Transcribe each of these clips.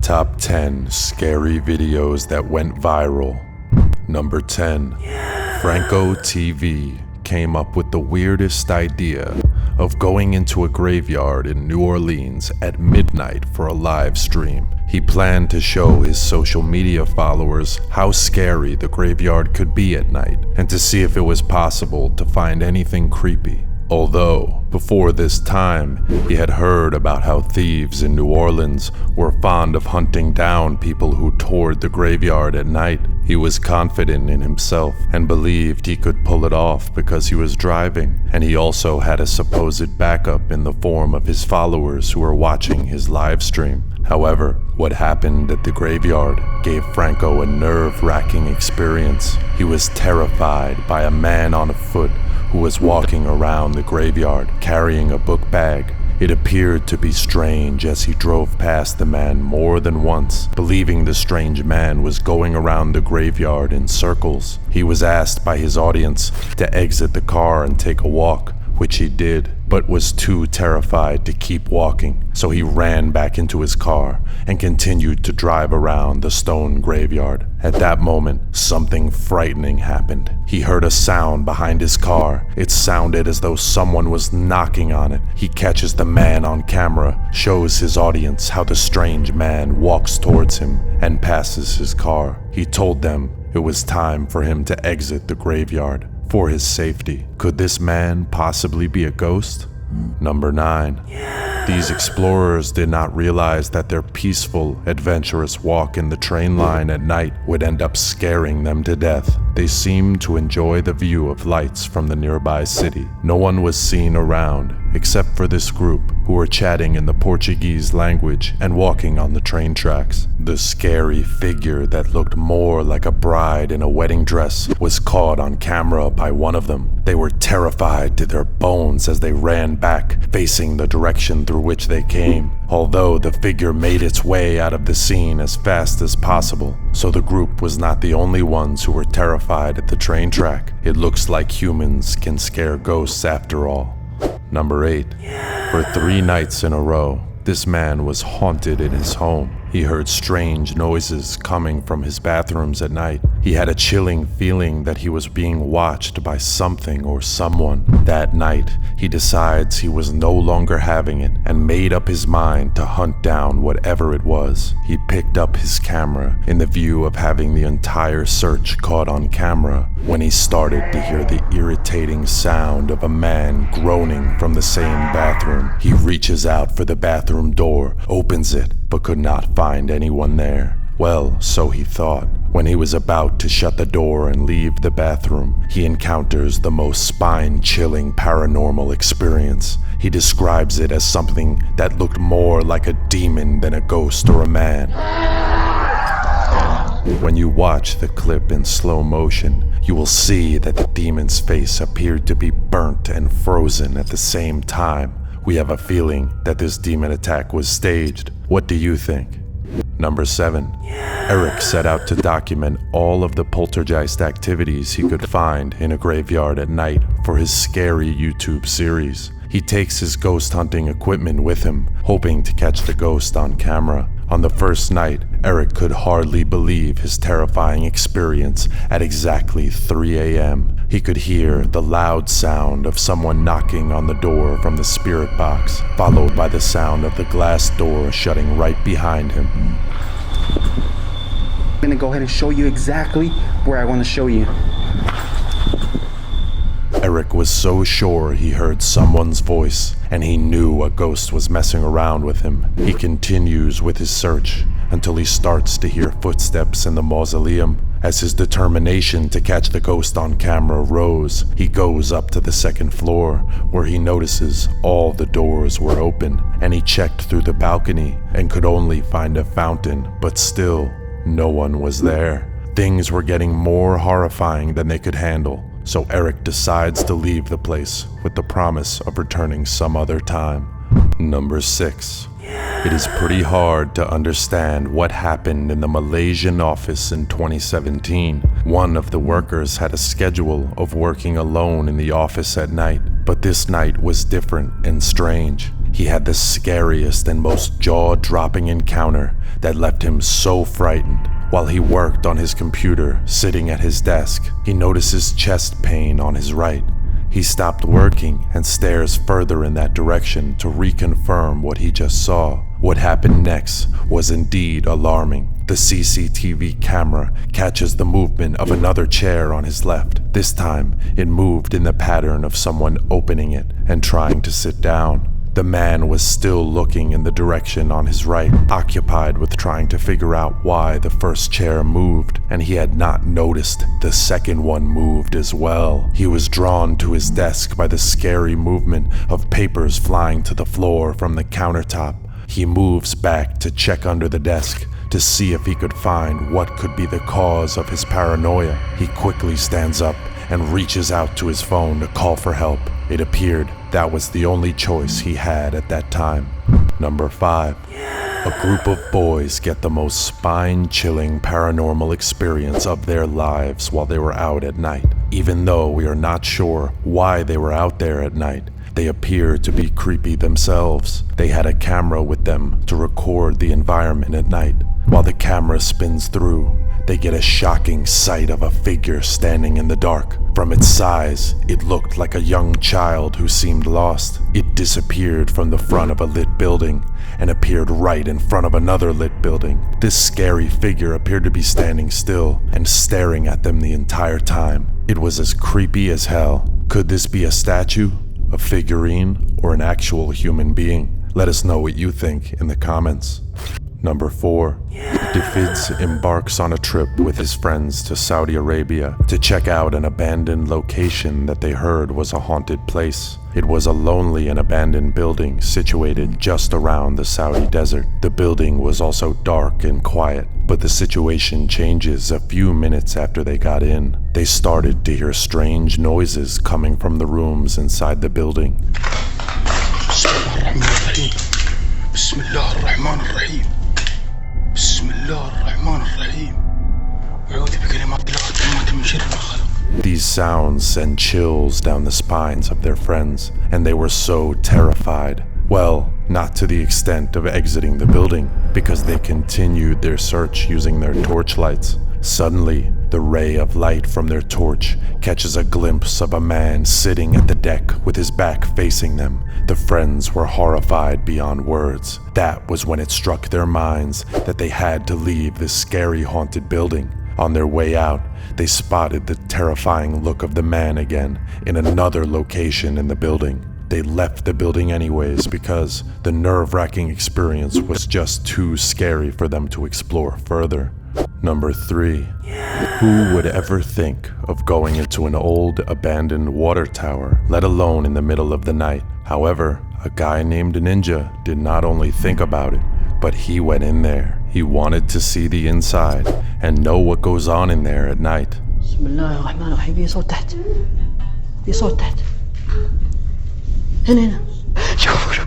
Top 10 Scary Videos That Went Viral. Number 10. Franco TV came up with the weirdest idea of going into a graveyard in New Orleans at midnight for a live stream. He planned to show his social media followers how scary the graveyard could be at night and to see if it was possible to find anything creepy. Although, before this time, he had heard about how thieves in New Orleans were fond of hunting down people who toured the graveyard at night, he was confident in himself and believed he could pull it off because he was driving, and he also had a supposed backup in the form of his followers who were watching his live stream. However, what happened at the graveyard gave Franco a nerve-wracking experience. He was terrified by a man on foot who was walking around the graveyard carrying a book bag. It appeared to be strange as he drove past the man more than once, believing the strange man was going around the graveyard in circles. He was asked by his audience to exit the car and take a walk, which he did, but was too terrified to keep walking, so he ran back into his car and continued to drive around the stone graveyard. At that moment, something frightening happened. He heard a sound behind his car. It sounded as though someone was knocking on it. He catches the man on camera, shows his audience how the strange man walks towards him and passes his car. He told them it was time for him to exit the graveyard for his safety. Could this man possibly be a ghost? Number 9. These explorers did not realize that their peaceful, adventurous walk in the train line at night would end up scaring them to death. They seemed to enjoy the view of lights from the nearby city. No one was seen around, except for this group who were chatting in the Portuguese language and walking on the train tracks. The scary figure that looked more like a bride in a wedding dress was caught on camera by one of them. They were terrified to their bones as they ran back, facing the direction through which they came, although the figure made its way out of the scene as fast as possible. So the group was not the only ones who were terrified at the train track. It looks like humans can scare ghosts after all. Number 8. For 3 nights in a row, this man was haunted in his home. He heard strange noises coming from his bathrooms at night. He had a chilling feeling that he was being watched by something or someone. That night, he decides he was no longer having it and made up his mind to hunt down whatever it was. He picked up his camera in the view of having the entire search caught on camera when he started to hear the irritating sound of a man groaning from the same bathroom. He reaches out for the bathroom door, opens it, but could not find anyone there. Well, so he thought. When he was about to shut the door and leave the bathroom, he encounters the most spine-chilling paranormal experience. He describes it as something that looked more like a demon than a ghost or a man. When you watch the clip in slow motion, you will see that the demon's face appeared to be burnt and frozen at the same time. We have a feeling that this demon attack was staged. What do you think? Number 7. Eric set out to document all of the poltergeist activities he could find in a graveyard at night for his scary YouTube series. He takes his ghost hunting equipment with him, hoping to catch the ghost on camera. On the first night, Eric could hardly believe his terrifying experience at exactly 3 a.m. He could hear the loud sound of someone knocking on the door from the spirit box, followed by the sound of the glass door shutting right behind him. I'm gonna go ahead and show you exactly where I want to show you. Eric was so sure he heard someone's voice, and he knew a ghost was messing around with him. He continues with his search until he starts to hear footsteps in the mausoleum. As his determination to catch the ghost on camera rose, he goes up to the 2nd floor, where he notices all the doors were open, and he checked through the balcony and could only find a fountain, but still, no one was there. Things were getting more horrifying than they could handle, so Eric decides to leave the place with the promise of returning some other time. Number 6. It is pretty hard to understand what happened in the Malaysian office in 2017. One of the workers had a schedule of working alone in the office at night, but this night was different and strange. He had the scariest and most jaw-dropping encounter that left him so frightened. While he worked on his computer, sitting at his desk, he notices chest pain on his right. He stopped working and stares further in that direction to reconfirm what he just saw. What happened next was indeed alarming. The CCTV camera catches the movement of another chair on his left. This time, it moved in the pattern of someone opening it and trying to sit down. The man was still looking in the direction on his right, occupied with trying to figure out why the first chair moved, and he had not noticed the second one moved as well. He was drawn to his desk by the scary movement of papers flying to the floor from the countertop. He moves back to check under the desk to see if he could find what could be the cause of his paranoia. He quickly stands up and reaches out to his phone to call for help. It appeared that was the only choice he had at that time. Number 5. A group of boys get the most spine-chilling paranormal experience of their lives while they were out at night. Even though we are not sure why they were out there at night, they appear to be creepy themselves. They had a camera with them to record the environment at night. While the camera spins through, they get a shocking sight of a figure standing in the dark. From its size, it looked like a young child who seemed lost. It disappeared from the front of a lit building and appeared right in front of another lit building. This scary figure appeared to be standing still and staring at them the entire time. It was as creepy as hell. Could this be a statue, a figurine, or an actual human being? Let us know what you think in the comments. Number 4. Defids embarks on a trip with his friends to Saudi Arabia to check out an abandoned location that they heard was a haunted place. It was a lonely and abandoned building situated just around the Saudi desert. The building was also dark and quiet, but the situation changes a few minutes after they got in. They started to hear strange noises coming from the rooms inside the building. These sounds sent chills down the spines of their friends, and they were so terrified. Well, not to the extent of exiting the building, because they continued their search using their torchlights. Suddenly, the ray of light from their torch catches a glimpse of a man sitting at the deck with his back facing them. The friends were horrified beyond words. That was when it struck their minds that they had to leave this scary haunted building. On their way out, they spotted the terrifying look of the man again in another location in the building. They left the building anyways because the nerve-wracking experience was just too scary for them to explore further. Number 3. Who would ever think of going into an old abandoned water tower, let alone in the middle of the night? However, a guy named Ninja did not only think about it, but he went in there. He wanted to see the inside and know what goes on in there at night. Bismillahirrahmanirrahim. في صوت تحت. في صوت تحت. هنا. شوفوا.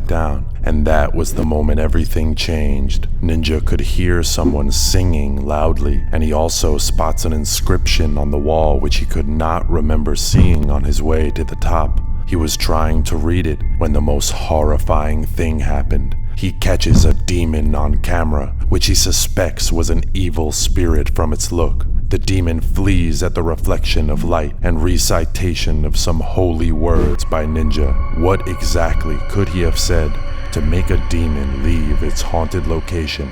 Down, and that was the moment everything changed. Ninja could hear someone singing loudly, and he also spots an inscription on the wall which he could not remember seeing on his way to the top. He was trying to read it when the most horrifying thing happened. He catches a demon on camera, which he suspects was an evil spirit from its look. The demon flees at the reflection of light and recitation of some holy words by Ninja. What exactly could he have said to make a demon leave its haunted location?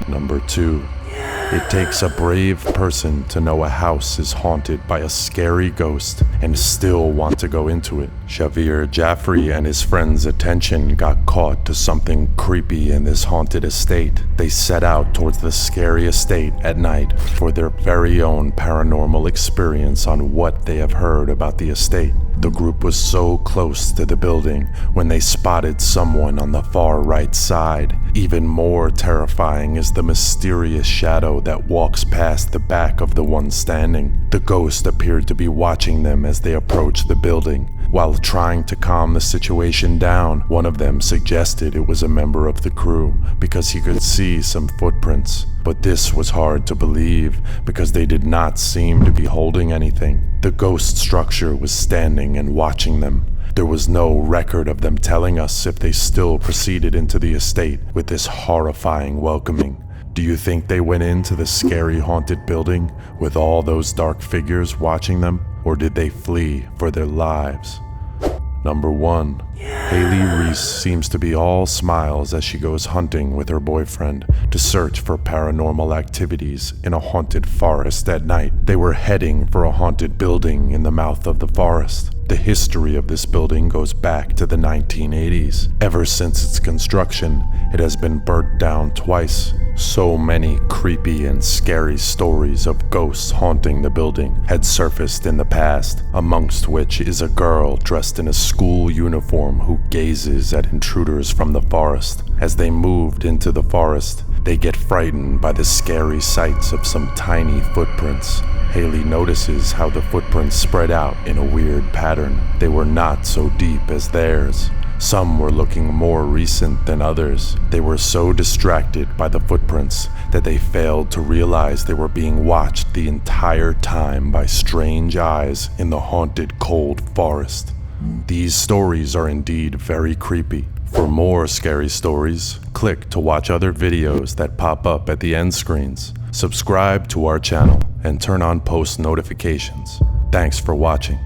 Number 2. It takes a brave person to know a house is haunted by a scary ghost and still want to go into it. Shavir Jaffrey and his friends' attention got caught to something creepy in this haunted estate. They set out towards the scary estate at night for their very own paranormal experience on what they have heard about the estate. The group was so close to the building when they spotted someone on the far right side. Even more terrifying is the mysterious shadow that walks past the back of the one standing. The ghost appeared to be watching them as they approached the building. While trying to calm the situation down, one of them suggested it was a member of the crew because he could see some footprints. But this was hard to believe because they did not seem to be holding anything. The ghost structure was standing and watching them. There was no record of them telling us if they still proceeded into the estate with this horrifying welcoming. Do you think they went into the scary haunted building with all those dark figures watching them, or did they flee for their lives? Number 1. Haley Reese seems to be all smiles as she goes hunting with her boyfriend to search for paranormal activities in a haunted forest at night. They were heading for a haunted building in the mouth of the forest. The history of this building goes back to the 1980s. Ever since its construction, it has been burnt down twice. So many creepy and scary stories of ghosts haunting the building had surfaced in the past, amongst which is a girl dressed in a school uniform who gazes at intruders from the forest. As they moved into the forest, they get frightened by the scary sights of some tiny footprints. Haley notices how the footprints spread out in a weird pattern. They were not so deep as theirs. Some were looking more recent than others. They were so distracted by the footprints that they failed to realize they were being watched the entire time by strange eyes in the haunted cold forest. These stories are indeed very creepy. For more scary stories, click to watch other videos that pop up at the end screens. Subscribe to our channel and turn on post notifications. Thanks for watching.